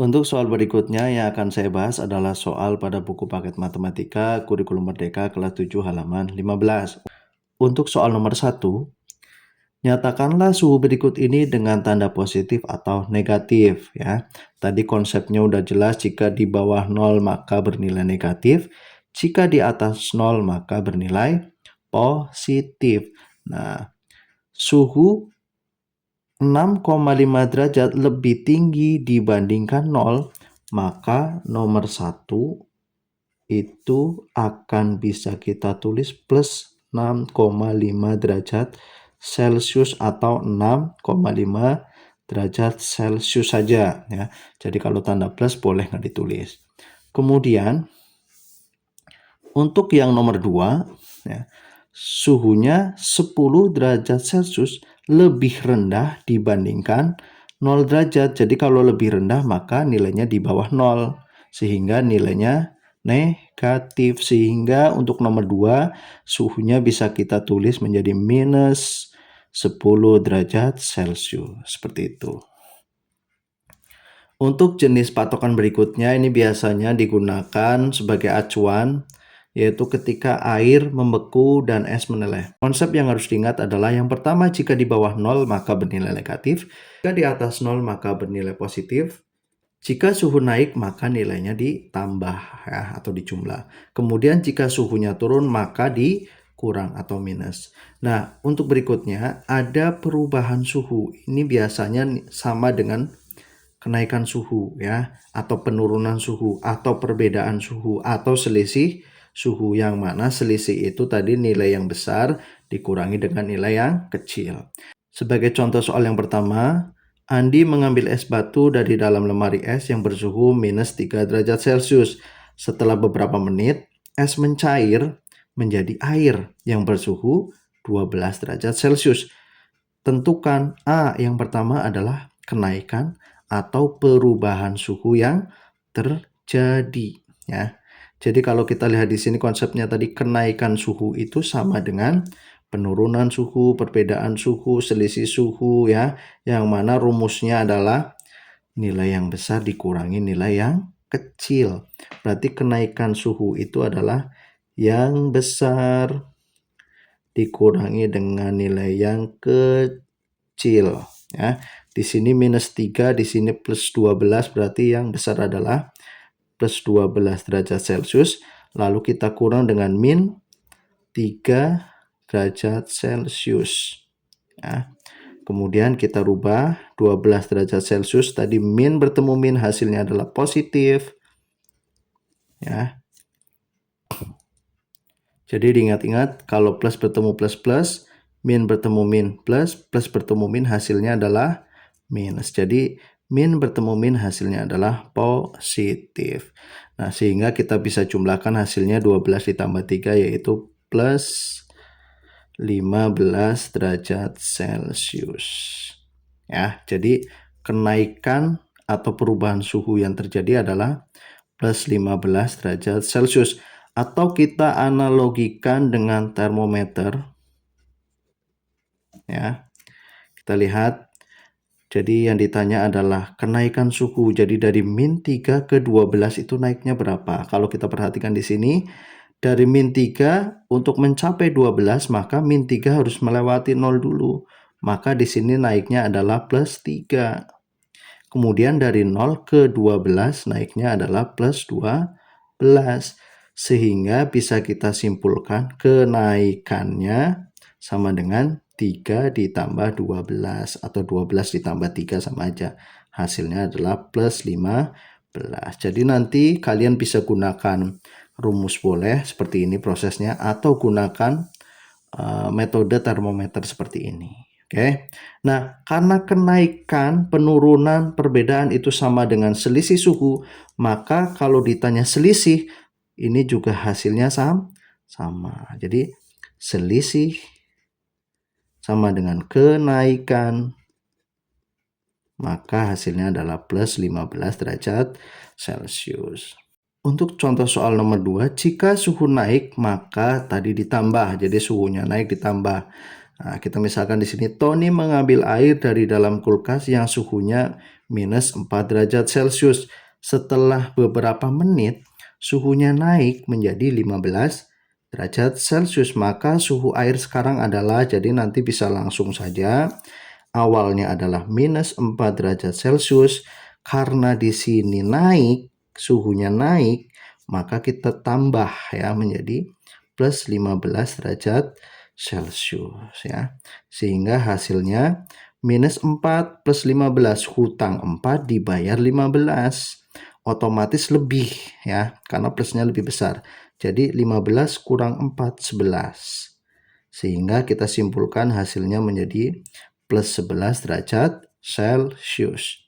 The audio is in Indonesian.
Untuk soal berikutnya yang akan saya bahas adalah soal pada buku paket matematika kurikulum merdeka kelas 7 halaman 15. Untuk soal nomor 1, nyatakanlah suhu berikut ini dengan tanda positif atau negatif ya. Tadi konsepnya udah jelas, jika di bawah 0 maka bernilai negatif, jika di atas 0 maka bernilai positif. Nah, suhu 6,5 derajat lebih tinggi dibandingkan 0, maka nomor 1 itu akan bisa kita tulis plus 6,5 derajat Celcius atau 6,5 derajat Celcius saja ya. Jadi kalau tanda plus boleh nggak ditulis. Kemudian untuk yang nomor 2 ya, suhunya 10 derajat Celcius lebih rendah dibandingkan 0 derajat. Jadi kalau lebih rendah maka nilainya di bawah 0 sehingga nilainya negatif. Sehingga untuk nomor 2 suhunya bisa kita tulis menjadi minus 10 derajat Celcius. Seperti itu. Untuk jenis patokan berikutnya ini biasanya digunakan sebagai acuan, yaitu ketika air membeku dan es meleleh. Konsep yang harus diingat adalah yang pertama, jika di bawah 0 maka bernilai negatif, jika di atas 0 maka bernilai positif, jika suhu naik maka nilainya ditambah ya, atau dijumlah. Kemudian jika suhunya turun maka dikurang atau minus. Nah, untuk berikutnya ada perubahan suhu. Ini biasanya sama dengan kenaikan suhu ya, atau penurunan suhu, atau perbedaan suhu, atau selisih suhu, yang mana selisih itu tadi nilai yang besar dikurangi dengan nilai yang kecil. Sebagai contoh soal yang pertama, Andi mengambil es batu dari dalam lemari es yang bersuhu minus 3 derajat Celcius. Setelah beberapa menit, es mencair menjadi air yang bersuhu 12 derajat Celcius. Tentukan A. Yang pertama adalah kenaikan atau perubahan suhu yang terjadi ya. Jadi kalau kita lihat di sini konsepnya tadi, kenaikan suhu itu sama dengan penurunan suhu, perbedaan suhu, selisih suhu ya. Yang mana rumusnya adalah nilai yang besar dikurangi nilai yang kecil. Berarti kenaikan suhu itu adalah yang besar dikurangi dengan nilai yang kecil ya. Di sini minus 3, di sini plus 12, berarti yang besar adalah plus 12 derajat Celcius. Lalu kita kurang dengan min 3 derajat Celcius ya. Kemudian kita rubah 12 derajat Celcius, tadi min bertemu min hasilnya adalah positif ya. Jadi diingat-ingat, kalau plus bertemu plus plus, min bertemu min plus, plus bertemu min hasilnya adalah minus. Jadi min bertemu min hasilnya adalah positif. Nah, sehingga kita bisa jumlahkan hasilnya 12 ditambah 3 yaitu plus 15 derajat Celcius. Ya, jadi kenaikan atau perubahan suhu yang terjadi adalah plus 15 derajat Celcius. Atau kita analogikan dengan termometer ya. Kita lihat, jadi yang ditanya adalah kenaikan suhu. Jadi dari min 3 ke 12 itu naiknya berapa? Kalau kita perhatikan di sini, dari min 3 untuk mencapai 12 maka min 3 harus melewati 0 dulu. Maka di sini naiknya adalah plus 3. Kemudian dari 0 ke 12 naiknya adalah plus 12. Sehingga bisa kita simpulkan kenaikannya sama dengan 3 ditambah 12 atau 12 ditambah 3 sama aja. Hasilnya adalah plus 15. Jadi nanti kalian bisa gunakan rumus boleh seperti ini prosesnya, atau gunakan metode termometer seperti ini. Oke. Nah, karena kenaikan, penurunan, perbedaan itu sama dengan selisih suhu, maka kalau ditanya selisih, ini juga hasilnya sama. Jadi selisih sama dengan kenaikan, maka hasilnya adalah plus 15 derajat Celcius. Untuk contoh soal nomor 2, jika suhu naik maka tadi ditambah, jadi suhunya naik ditambah. Nah, kita misalkan di sini Tony mengambil air dari dalam kulkas yang suhunya minus 4 derajat Celcius. Setelah beberapa menit, suhunya naik menjadi 15 derajat Celcius. Maka suhu air sekarang adalah, jadi nanti bisa langsung saja, awalnya adalah minus 4 derajat Celcius. Karena di sini naik, suhunya naik, maka kita tambah ya menjadi plus 15 derajat Celcius ya. Sehingga hasilnya minus 4 plus 15, hutang 4 dibayar 15. Otomatis lebih ya, karena plusnya lebih besar. Jadi 15 kurang 4, 11. Sehingga kita simpulkan hasilnya menjadi plus 11 derajat Celcius.